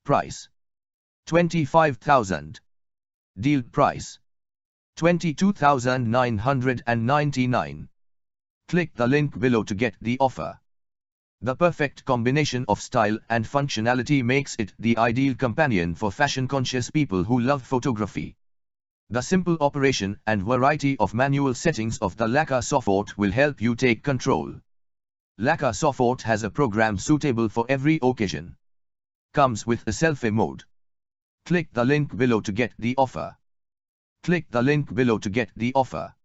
Price 25,000. Deal price 22,999. Click the link below to get the offer. The perfect combination of style and functionality makes it the ideal companion for fashion-conscious people who love photography. The simple operation and variety of manual settings of the Leica Sofort will help you take control. Leica Sofort has a program suitable for every occasion. Comes with a selfie mode. Click the link below to get the offer. Click the link below to get the offer.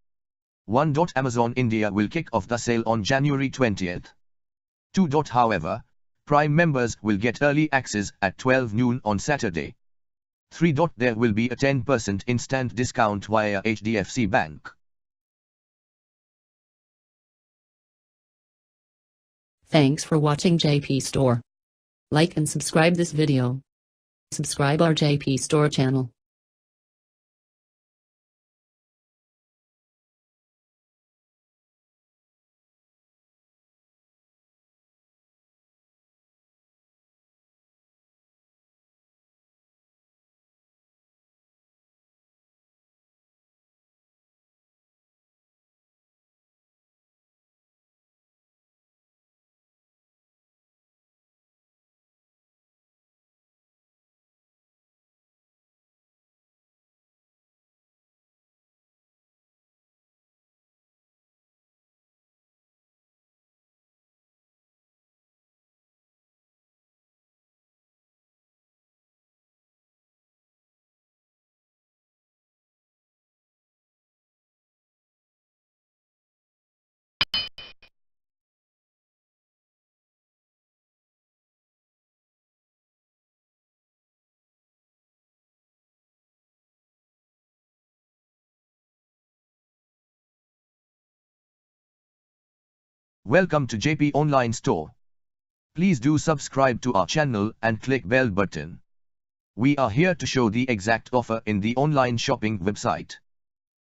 1. Amazon India will kick off the sale on January 20th. 2. However, Prime members will get early access at 12 noon on Saturday. 3. There will be a 10% instant discount via HDFC Bank. Thanks for watching JP Store. Like and subscribe this video. Subscribe our JP Store channel. Welcome to JP Online Store. Please do subscribe to our channel and click bell button. We are here to show the exact offer in the online shopping website.